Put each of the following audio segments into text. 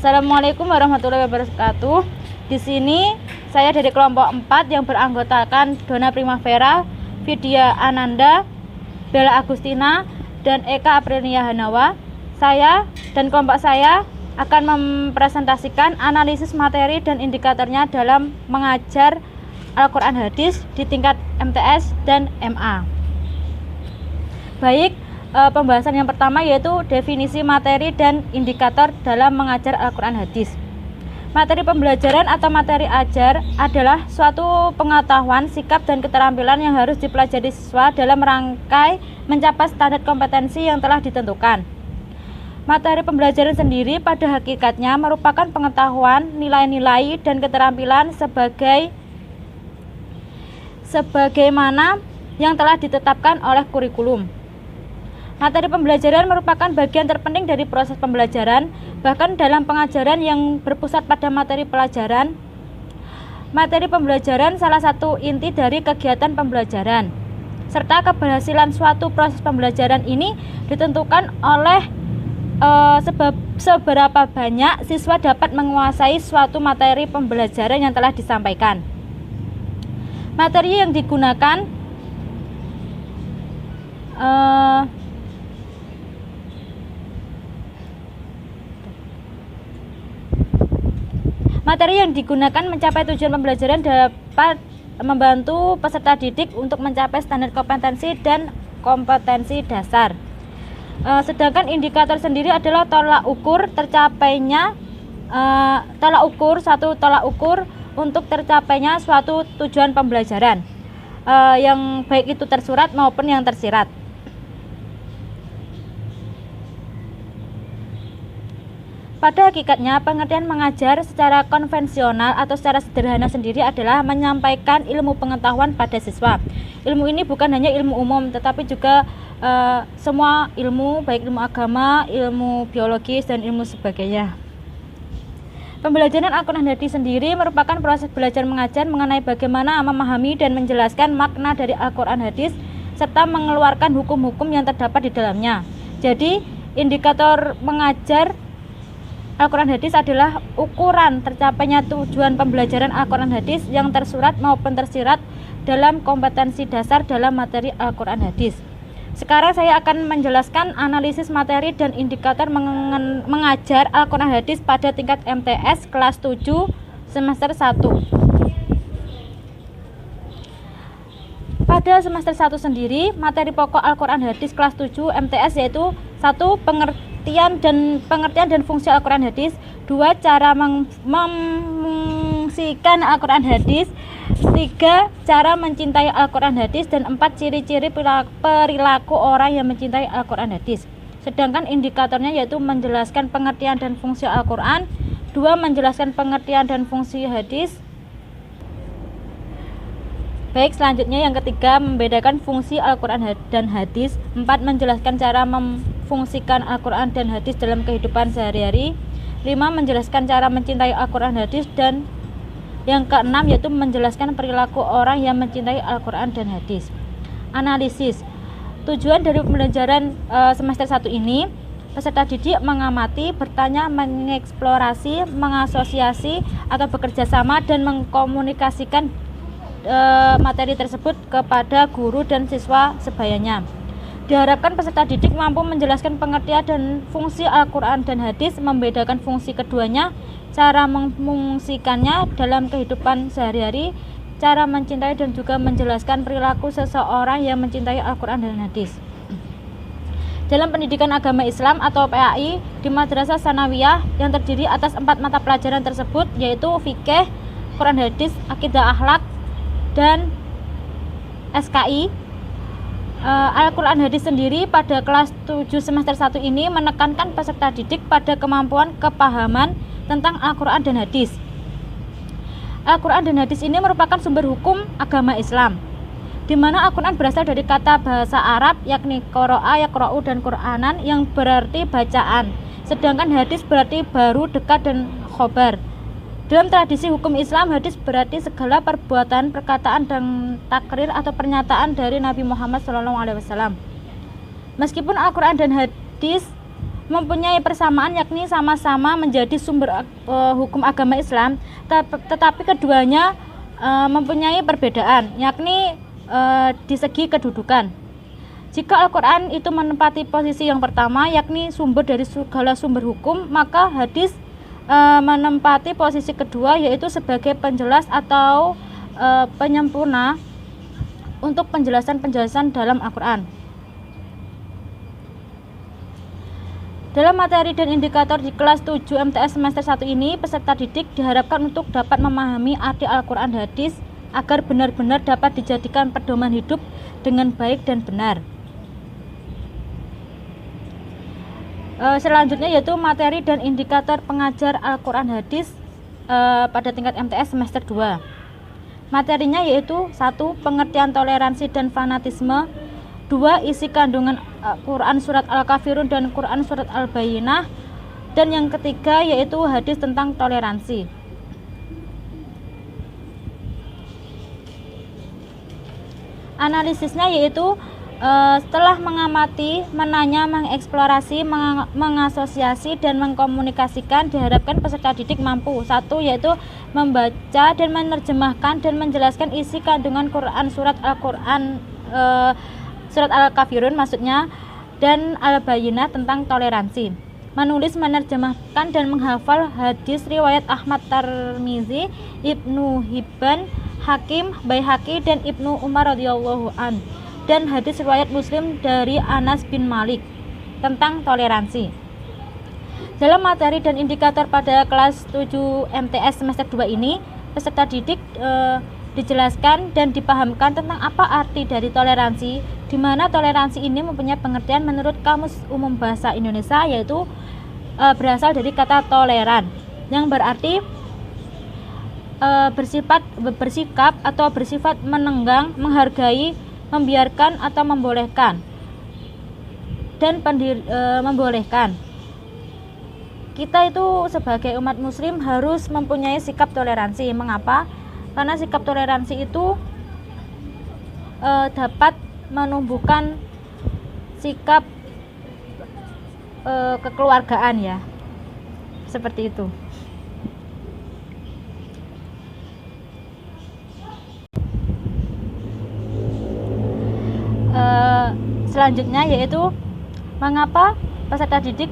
Assalamualaikum warahmatullahi wabarakatuh. Di sini saya dari kelompok 4 yang beranggotakan Dona Primavera, Vidya Ananda, Bella Agustina, dan Eka Aprilia Hanawa. Saya dan kelompok saya akan mempresentasikan analisis materi dan indikatornya dalam mengajar Al-Quran Hadis di tingkat MTS dan MA. Baik, pembahasan yang pertama yaitu definisi materi dan indikator dalam mengajar Al-Quran Hadis. Materi pembelajaran atau materi ajar adalah suatu pengetahuan, sikap, dan keterampilan yang harus dipelajari siswa dalam rangkai mencapai standar kompetensi yang telah ditentukan. Materi pembelajaran sendiri pada hakikatnya merupakan pengetahuan, nilai-nilai, dan keterampilan sebagaimana yang telah ditetapkan oleh kurikulum. Materi pembelajaran merupakan bagian terpenting dari proses pembelajaran, bahkan dalam pengajaran yang berpusat pada materi pelajaran. Materi pembelajaran salah satu inti dari kegiatan pembelajaran, serta keberhasilan suatu proses pembelajaran ini ditentukan oleh seberapa banyak siswa dapat menguasai suatu materi pembelajaran yang telah disampaikan. Materi yang digunakan mencapai tujuan pembelajaran dapat membantu peserta didik untuk mencapai standar kompetensi dan kompetensi dasar. Sedangkan indikator sendiri adalah tolak ukur untuk tercapainya suatu tujuan pembelajaran, yang baik itu tersurat maupun yang tersirat. Pada hakikatnya, pengertian mengajar secara konvensional atau secara sederhana sendiri adalah menyampaikan ilmu pengetahuan pada siswa. Ilmu ini bukan hanya ilmu umum, tetapi juga semua ilmu, baik ilmu agama, ilmu biologis, dan ilmu sebagainya. Pembelajaran Al-Quran Hadis sendiri merupakan proses belajar mengajar mengenai bagaimana memahami dan menjelaskan makna dari Al-Quran Hadis, serta mengeluarkan hukum-hukum yang terdapat di dalamnya. Jadi, indikator mengajar Al-Quran Hadis adalah ukuran tercapainya tujuan pembelajaran Al-Quran Hadis yang tersurat maupun tersirat dalam kompetensi dasar dalam materi Al-Quran Hadis. Sekarang saya akan menjelaskan analisis materi dan indikator mengajar Al-Quran Hadis pada tingkat MTS kelas 7 semester 1. Pada semester 1 sendiri, materi pokok Al-Quran Hadis kelas 7 MTS yaitu 1. Pengertian dan fungsi Al-Quran Hadis. 2. Cara memfungsikan Al-Quran Hadis. 3. Cara mencintai Al-Quran Hadis. Dan 4. Ciri-ciri perilaku orang yang mencintai Al-Quran Hadis. Sedangkan indikatornya yaitu menjelaskan pengertian dan fungsi Al-Quran. 2. Menjelaskan pengertian dan fungsi hadis. Baik, selanjutnya yang ketiga, membedakan fungsi Al-Quran dan hadis. 4. Menjelaskan cara memfungsikan Al-Quran dan hadis dalam kehidupan sehari-hari. 5. Menjelaskan cara mencintai Al-Quran hadis. Dan yang keenam yaitu menjelaskan perilaku orang yang mencintai Al-Quran dan hadis. Analisis. Tujuan dari pembelajaran semester 1 ini, peserta didik mengamati, bertanya, mengeksplorasi, mengasosiasi atau bekerja sama dan mengkomunikasikan materi tersebut kepada guru dan siswa sebayanya. Diharapkan peserta didik mampu menjelaskan pengertian dan fungsi Al-Quran dan hadis, membedakan fungsi keduanya, cara memfungsikannya dalam kehidupan sehari-hari, cara mencintai dan juga menjelaskan perilaku seseorang yang mencintai Al-Quran dan hadis. Dalam pendidikan agama Islam atau PAI di Madrasah Sanawiyah yang terdiri atas 4 mata pelajaran tersebut, yaitu fikih, Quran hadis, akidah akhlak, dan SKI. Al-Quran Hadis sendiri pada kelas 7 semester 1 ini menekankan peserta didik pada kemampuan kepahaman tentang Al-Quran dan hadis. Al-Quran dan hadis ini merupakan sumber hukum agama Islam, di mana Al-Quran berasal dari kata bahasa Arab yakni qoro'a, yaqro'u, dan Qur'anan yang berarti bacaan, sedangkan hadis berarti baru, dekat, dan khobar. Dalam tradisi hukum Islam, hadis berarti segala perbuatan, perkataan, dan takrir atau pernyataan dari Nabi Muhammad SAW. Meskipun Al-Quran dan hadis mempunyai persamaan, yakni sama-sama menjadi sumber hukum agama Islam, tetapi keduanya mempunyai perbedaan, yakni di segi kedudukan. Jika Al-Quran itu menempati posisi yang pertama, yakni sumber dari segala sumber hukum, maka hadis menempati posisi kedua, yaitu sebagai penjelas atau penyempurna untuk penjelasan-penjelasan dalam Al-Quran. Dalam materi dan indikator di kelas 7 MTS semester 1 ini, peserta didik diharapkan untuk dapat memahami arti Al-Quran hadis agar benar-benar dapat dijadikan pedoman hidup dengan baik dan benar. Selanjutnya yaitu materi dan indikator pengajar Al-Quran hadis pada tingkat MTS semester 2. Materinya yaitu 1. Pengertian toleransi dan fanatisme, 2. Isi kandungan Quran surat Al-Kafirun dan Quran surat Al-Bayyinah, dan yang ketiga yaitu hadis tentang toleransi. Analisisnya yaitu setelah mengamati, menanya, mengeksplorasi, mengasosiasi, dan mengkomunikasikan, diharapkan peserta didik mampu 1. Yaitu membaca dan menerjemahkan dan menjelaskan isi kandungan Quran surat Al-Quran surat Al-Kafirun maksudnya, dan Al-Bayyinah tentang toleransi. Menulis, menerjemahkan, dan menghafal hadis riwayat Ahmad Tirmizi, Ibnu Hibban, Hakim, Baihaqi, dan Ibnu Umar radhiyallahu an, dan hadis riwayat Muslim dari Anas bin Malik tentang toleransi. Dalam materi dan indikator pada kelas 7 MTS semester 2 ini, peserta didik dijelaskan dan dipahamkan tentang apa arti dari toleransi, di mana toleransi ini mempunyai pengertian menurut Kamus Umum Bahasa Indonesia, yaitu berasal dari kata toleran, yang berarti bersikap atau bersifat menenggang, menghargai, membiarkan atau membolehkan, dan membolehkan. Kita itu sebagai umat muslim harus mempunyai sikap toleransi. Mengapa? Karena sikap toleransi itu dapat menumbuhkan sikap kekeluargaan, ya, seperti itu. Selanjutnya yaitu mengapa peserta didik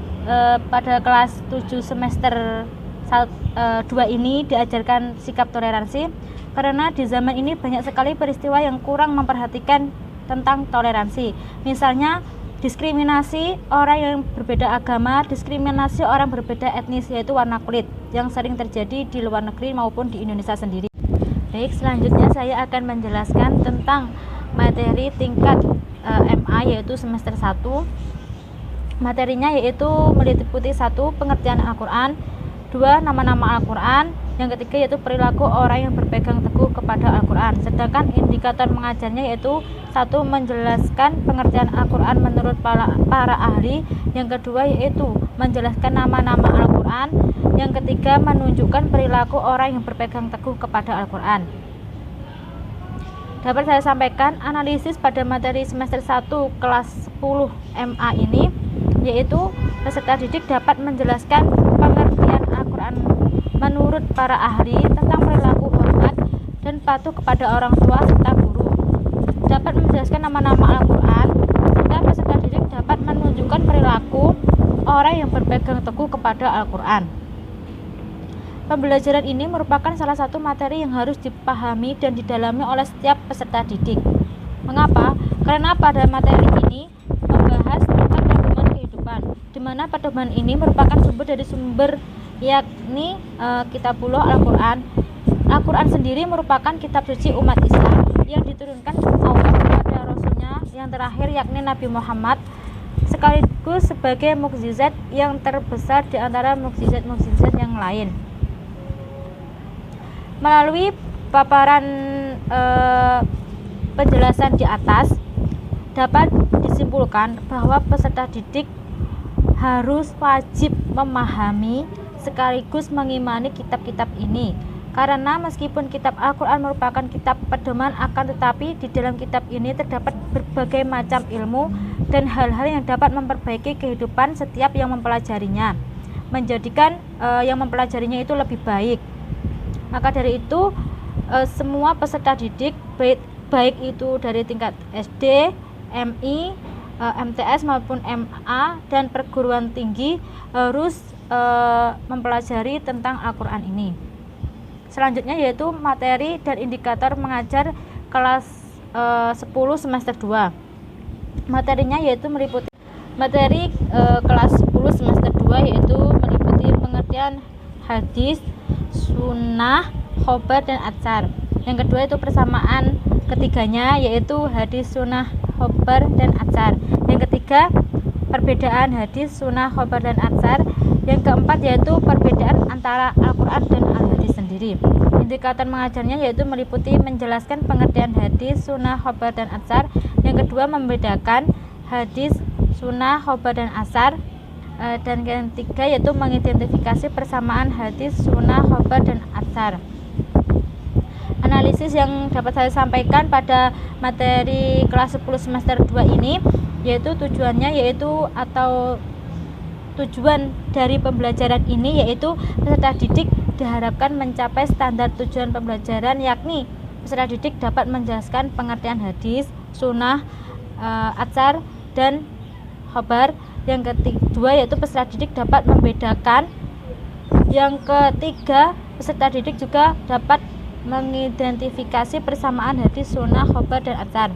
pada kelas 7 semester 2 ini diajarkan sikap toleransi. Karena di zaman ini banyak sekali peristiwa yang kurang memperhatikan tentang toleransi. Misalnya diskriminasi orang yang berbeda agama, diskriminasi orang berbeda etnis, yaitu warna kulit, yang sering terjadi di luar negeri maupun di Indonesia sendiri. Baik, selanjutnya saya akan menjelaskan tentang materi tingkat MA, yaitu semester 1. Materinya yaitu meliputi 1. Pengertian Al-Quran, 2. Nama-nama Al-Quran, yang ketiga yaitu perilaku orang yang berpegang teguh kepada Al-Quran. Sedangkan indikator mengajarnya yaitu 1. Menjelaskan pengertian Al-Quran menurut para ahli, yang kedua yaitu menjelaskan nama-nama Al-Quran, yang ketiga menunjukkan perilaku orang yang berpegang teguh kepada Al-Quran. Dapat saya sampaikan analisis pada materi semester 1 kelas 10 MA ini, yaitu peserta didik dapat menjelaskan pengertian Al-Quran menurut para ahli tentang perilaku hormat dan patuh kepada orang tua serta guru. Dapat menjelaskan nama-nama Al-Quran, serta peserta didik dapat menunjukkan perilaku orang yang berpegang teguh kepada Al-Quran. Pembelajaran ini merupakan salah satu materi yang harus dipahami dan didalami oleh setiap peserta didik. Mengapa? Karena pada materi ini membahas tentang pedoman kehidupan, di mana pedoman ini merupakan sumber dari sumber, yakni Kitabullah Al-Quran. Al-Quran sendiri merupakan kitab suci umat Islam yang diturunkan Allah kepada Rasulnya yang terakhir, yakni Nabi Muhammad, sekaligus sebagai mukjizat yang terbesar di antara mukjizat-mukjizat yang lain. Melalui paparan penjelasan di atas, dapat disimpulkan bahwa peserta didik harus wajib memahami sekaligus mengimani kitab-kitab ini. Karena meskipun kitab Al-Quran merupakan kitab pedoman, akan tetapi di dalam kitab ini terdapat berbagai macam ilmu dan hal-hal yang dapat memperbaiki kehidupan setiap yang mempelajarinya, menjadikan yang mempelajarinya itu lebih baik. Maka dari itu semua peserta didik baik itu dari tingkat SD, MI, MTS maupun MA dan perguruan tinggi harus mempelajari tentang Al-Quran ini. Selanjutnya yaitu materi dan indikator mengajar kelas 10 semester 2. Materinya yaitu meliputi materi kelas 10 semester 2 yaitu meliputi pengertian hadis, sunnah, khobar, dan atsar. Yang kedua itu persamaan ketiganya yaitu hadis, sunnah, khobar, dan atsar. Yang ketiga perbedaan hadis, sunnah, khobar, dan atsar. Yang keempat yaitu perbedaan antara Al-Quran dan Al-Hadis sendiri. Indikator mengajarnya yaitu meliputi menjelaskan pengertian hadis, sunnah, khobar, dan atsar. Yang kedua membedakan hadis, sunnah, khobar, dan atsar. Dan yang ketiga yaitu mengidentifikasi persamaan hadis, sunnah, khobar, dan atsar. Analisis yang dapat saya sampaikan pada materi kelas 10 semester 2 ini yaitu tujuannya atau tujuan dari pembelajaran ini yaitu peserta didik diharapkan mencapai standar tujuan pembelajaran, yakni peserta didik dapat menjelaskan pengertian hadis, sunnah, atsar, dan khobar. Yang kedua yaitu peserta didik dapat membedakan. Yang ketiga peserta didik juga dapat mengidentifikasi persamaan hadis, sunnah, khobar, dan atsar.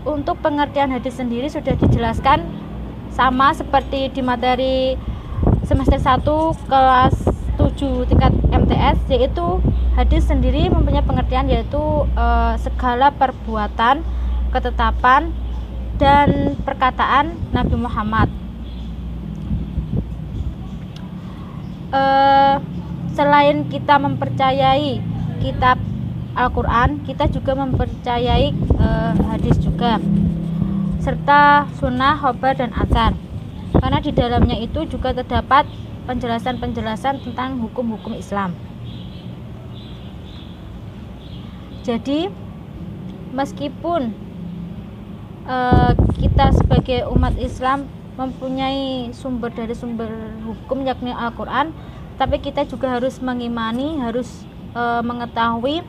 Untuk pengertian hadis sendiri sudah dijelaskan sama seperti di materi semester 1 kelas 7 tingkat MTS, yaitu hadis sendiri mempunyai pengertian yaitu segala perbuatan, ketetapan, dan perkataan Nabi Muhammad. Selain kita mempercayai kitab Al-Quran, kita juga mempercayai hadis juga, serta sunnah, khobar, dan atsar, karena di dalamnya itu juga terdapat penjelasan-penjelasan tentang hukum-hukum Islam. Jadi meskipun kita sebagai umat Islam mempunyai sumber dari sumber hukum yakni Al-Quran, tapi kita juga harus mengimani, harus mengetahui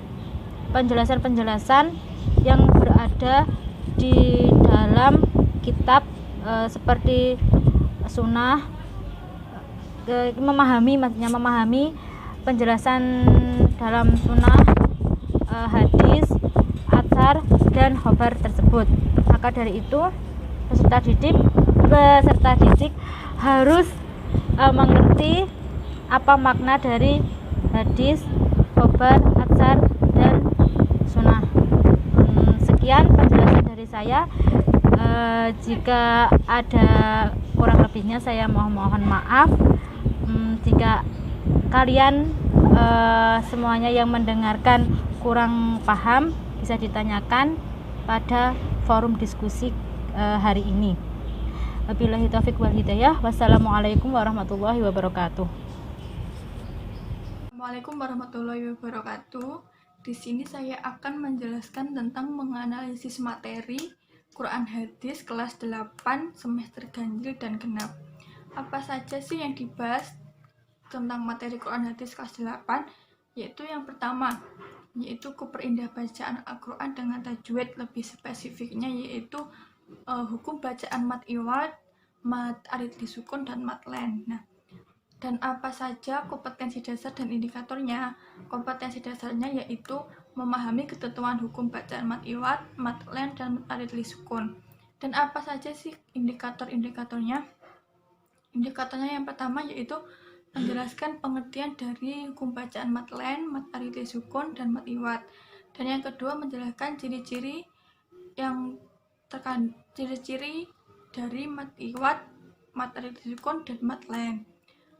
penjelasan-penjelasan yang berada di dalam kitab seperti sunnah, memahami penjelasan dalam sunnah, hadis, atsar, dan khobar tersebut. Maka dari itu peserta didik harus mengerti apa makna dari hadis, khobar, atsar, dan sunnah. Sekian penjelasan dari saya. Jika ada kurang lebihnya saya mohon maaf. Jika kalian semuanya yang mendengarkan kurang paham, bisa ditanyakan pada forum diskusi hari ini. Wabillahi taufiq wal hidayah. Wassalamualaikum warahmatullahi wabarakatuh. Assalamualaikum warahmatullahi wabarakatuh. Di sini saya akan menjelaskan tentang menganalisis materi Quran Hadis kelas 8 semester ganjil dan genap. Apa saja sih yang dibahas tentang materi Quran Hadis kelas 8? Yaitu yang pertama, yaitu kuperindah bacaan Al-Quran dengan tajwid, lebih spesifiknya yaitu hukum bacaan mad iwad, mad arid lisukun, dan mad len. Dan apa saja kompetensi dasar dan indikatornya? Kompetensi dasarnya yaitu memahami ketentuan hukum bacaan mad iwad, mad len, dan mad arid lisukun. Dan apa saja sih indikator-indikatornya? Indikatornya yang pertama yaitu menjelaskan pengertian dari hukum bacaan mad len, mad arid lisukun, dan mad iwad. Dan yang kedua menjelaskan ciri-ciri ciri-ciri dari mad iwad, mad arid lisukun, dan mad len.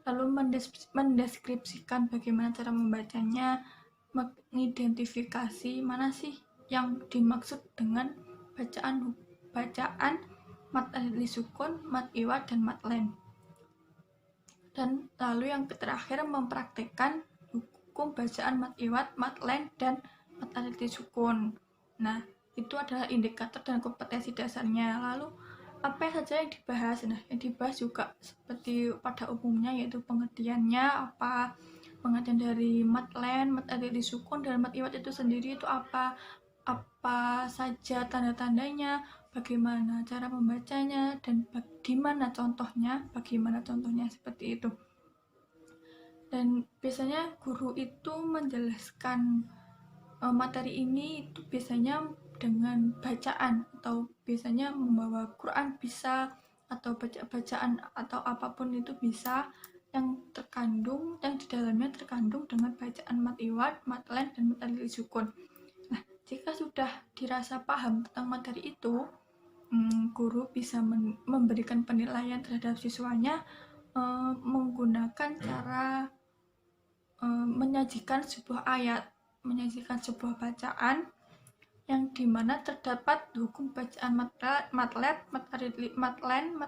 Lalu mendeskripsikan bagaimana cara membacanya, mengidentifikasi mana sih yang dimaksud dengan bacaan mad arid lisukun, mad iwad, dan mad len. Dan lalu yang terakhir mempraktekkan hukum bacaan mad iwad, mad len, dan mad arid lisukun. Nah, itu adalah indikator dan kompetensi dasarnya. Lalu apa saja yang dibahas? Nah, yang dibahas juga seperti pada umumnya, yaitu pengertiannya apa, pengertian dari matlen, mat adili sukun, dan mat iwat itu sendiri itu apa saja tanda-tandanya, bagaimana cara membacanya, dan bagaimana contohnya seperti itu. Dan biasanya guru itu menjelaskan materi ini itu biasanya dengan bacaan, atau biasanya membawa Quran bisa, atau bacaan atau apapun itu bisa, yang di dalamnya terkandung dengan bacaan mat iwad, matlen, dan mat adili sukun. Nah, jika sudah dirasa paham tentang materi itu, guru bisa memberikan penilaian terhadap siswanya menggunakan cara menyajikan sebuah bacaan yang dimana terdapat hukum bacaan matlen, mat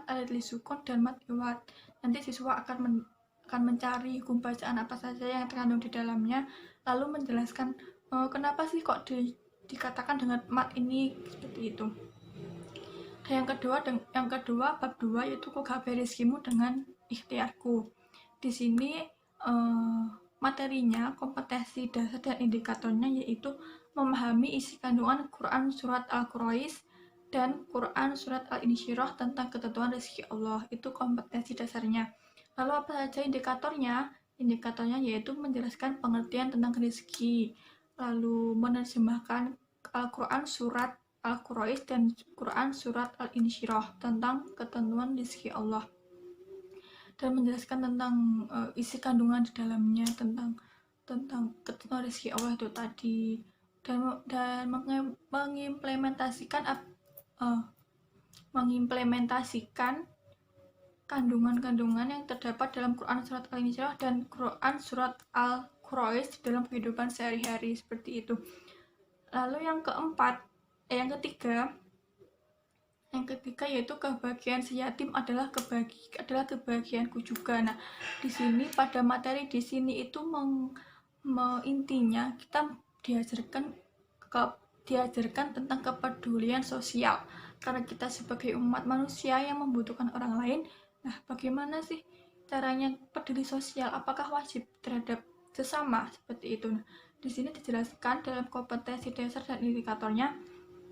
adili sukun, dan mat iwad. Nanti siswa akan mencari hukum bacaan apa saja yang terkandung di dalamnya, lalu menjelaskan kenapa sih kok dikatakan dengan mat ini, seperti itu. Dan yang kedua bab 2 yaitu kugabe rizkimu dengan ikhtiarku. Di sini materinya, kompetensi dasar dan indikatornya yaitu memahami isi kandungan Quran surat Al-Quraish dan Quran surat Al-Insyirah tentang ketentuan rezeki Allah. Itu kompetensi dasarnya. Lalu apa saja indikatornya? Indikatornya yaitu menjelaskan pengertian tentang rezeki, lalu menerjemahkan Al-Quran surat Al-Quraish dan Quran surat Al-Insyirah tentang ketentuan rezeki Allah, dan menjelaskan tentang isi kandungan di dalamnya, tentang ketentuan rezeki Allah itu tadi, dan mengimplementasikan kandungan-kandungan yang terdapat dalam Quran surat Al-Insyirah dan Quran surat Al-Quraish dalam kehidupan sehari-hari, seperti itu. Lalu yang ketiga yaitu kebahagiaan si yatim adalah kebahagiaanku juga. Nah, di sini pada materi di sini itu intinya kita diajarkan tentang kepedulian sosial, karena kita sebagai umat manusia yang membutuhkan orang lain. Nah, bagaimana sih caranya peduli sosial? Apakah wajib terhadap sesama, seperti itu? Nah, di sini dijelaskan dalam kompetensi dasar dan indikatornya,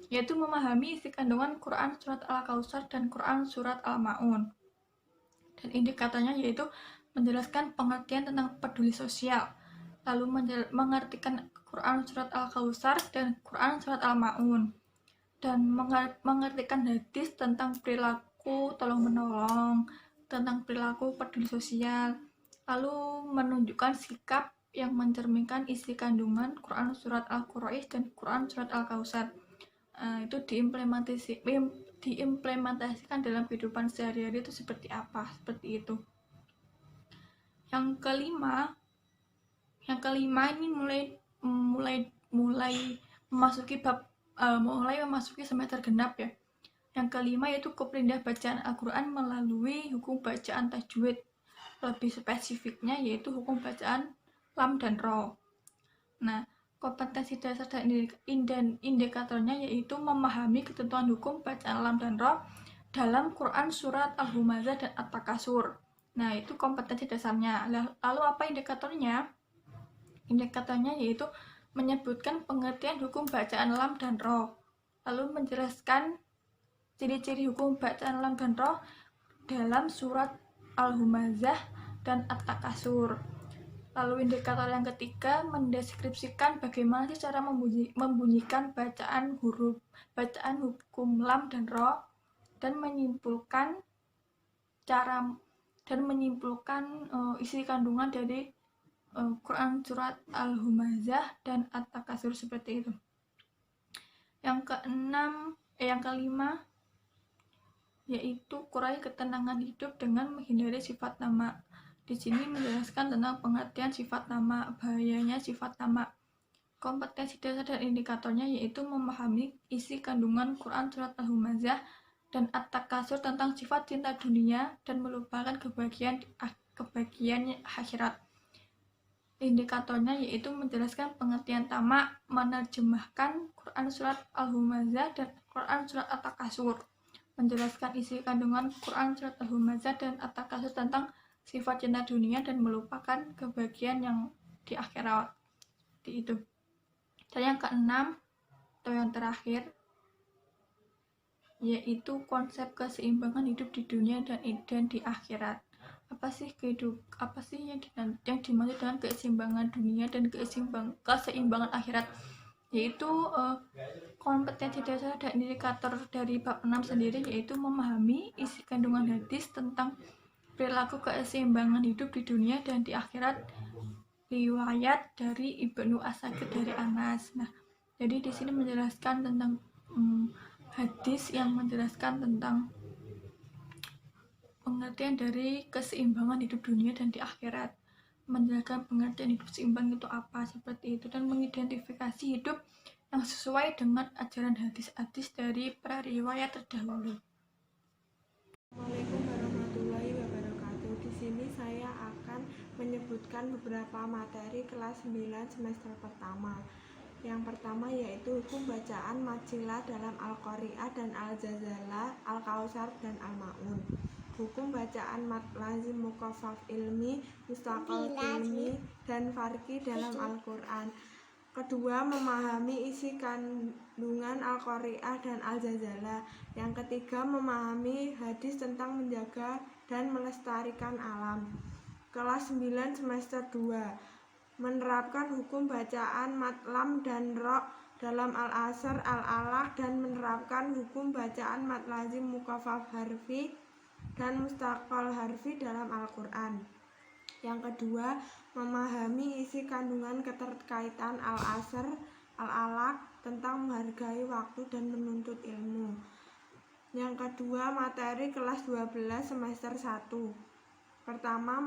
yaitu memahami isi kandungan Quran surat Al-Kautsar dan Quran surat Al-Maun. Dan indikatornya yaitu menjelaskan pengertian tentang peduli sosial, lalu mengartikan Quran surat Al-Kautsar dan Quran surat Al-Maun, dan mengartikan hadis tentang perilaku tolong-menolong, tentang perilaku peduli sosial, lalu menunjukkan sikap yang mencerminkan isi kandungan Quran surat Al-Quraish dan Quran surat Al-Kautsar. Itu diimplementasikan dalam kehidupan sehari-hari itu seperti apa, seperti itu. Yang kelima ini mulai memasuki semester genap ya. Yang kelima yaitu kepindah bacaan Al-Quran melalui hukum bacaan tajwid, lebih spesifiknya yaitu hukum bacaan lam dan ro. Nah, kompetensi dasar dan indikatornya yaitu memahami ketentuan hukum bacaan lam dan ro dalam Quran surat Al-Humazah dan At-Takasur. Nah, itu kompetensi dasarnya. Lalu apa indikatornya? Indikatornya yaitu menyebutkan pengertian hukum bacaan lam dan ro, lalu menjelaskan ciri-ciri hukum bacaan lam dan ro dalam surat Al-Humazah dan At-Takasur. Lalu indikator yang ketiga mendeskripsikan bagaimana sih cara membunyikan bacaan hukum lam dan ro, dan menyimpulkan isi kandungan dari Quran surat Al-Humazah dan At-Takasur, seperti itu. Yang kelima yaitu kurai ketenangan hidup dengan menghindari sifat nama. Di sini menjelaskan tentang pengertian sifat nama, bahayanya sifat nama. Kompetensi dasar dan indikatornya yaitu memahami isi kandungan Quran surat Al-Humazah dan At-Takasur tentang sifat cinta dunia dan melupakan kebahagiaan akhirat. Indikatornya yaitu menjelaskan pengertian tamak, menerjemahkan Quran surat Al-Humazah dan Quran surat At-Takasur, menjelaskan isi kandungan Quran surat Al-Humazah dan At-Takasur tentang sifat cinta dunia dan melupakan kebahagiaan yang di akhirat. Seperti itu. Dan yang keenam atau yang terakhir yaitu konsep keseimbangan hidup di dunia dan di akhirat. Apa sih yang dimaksud dengan keseimbangan dunia dan keseimbangan akhirat? Yaitu kompetensi dasar dan indikator dari bab 6 sendiri, yaitu memahami isi kandungan hadis tentang perilaku keseimbangan hidup di dunia dan di akhirat, riwayat dari Ibnu Asakir dari Anas. Nah, jadi di sini menjelaskan tentang hadis yang menjelaskan tentang pengertian dari keseimbangan hidup dunia dan di akhirat, menjelaskan pengertian hidup seimbang itu apa, seperti itu, dan mengidentifikasi hidup yang sesuai dengan ajaran hadis-hadis dari para riwayat terdahulu. Assalamualaikum warahmatullahi wabarakatuh. Di sini saya akan menyebutkan beberapa materi kelas 9 semester pertama. Yang pertama yaitu hukum bacaan majilah dalam Al-Qari'ah dan Al-Jazalah, Al-Kausar dan Al-Ma'un. Hukum bacaan mat lazim mukhaffaf ilmi, mustaqal ilmi, dan farqi dalam Al-Quran. Kedua, memahami isi kandungan Al-Qari'ah dan Al-Jazalah. Yang ketiga, memahami hadis tentang menjaga dan melestarikan alam. Kelas 9 semester 2, menerapkan hukum bacaan mat lam dan ro dalam Al-Asr, Al-Alaq, dan menerapkan hukum bacaan mat lazim mukhaffaf harfi dan mustaqal harfi dalam Al-Quran. Yang kedua, memahami isi kandungan keterkaitan Al-Asr, Al-Alaq tentang menghargai waktu dan menuntut ilmu. Yang kedua, materi kelas 12 semester 1. Pertama,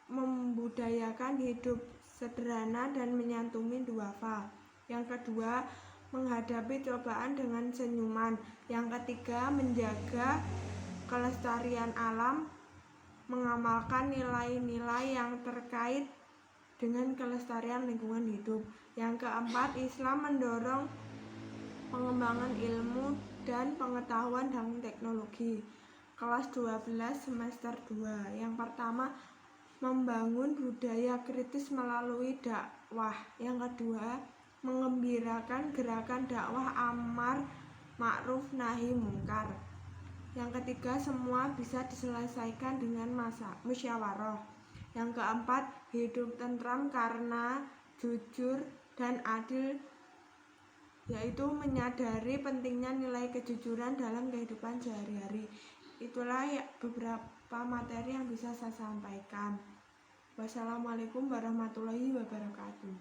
membudayakan hidup sederhana dan menyantuni duafa. Yang kedua, menghadapi cobaan dengan senyuman. Yang ketiga, menjaga kelestarian alam, mengamalkan nilai-nilai yang terkait dengan kelestarian lingkungan hidup. Yang keempat, Islam mendorong pengembangan ilmu dan pengetahuan dan teknologi. Kelas 12 semester 2. Yang pertama, membangun budaya kritis melalui dakwah. Yang kedua, mengembirakan gerakan dakwah amar ma'ruf nahi mungkar. Yang ketiga, semua bisa diselesaikan dengan musyawarah. Yang keempat, hidup tentram karena jujur dan adil, yaitu menyadari pentingnya nilai kejujuran dalam kehidupan sehari-hari. Itulah beberapa materi yang bisa saya sampaikan. Wassalamualaikum warahmatullahi wabarakatuh.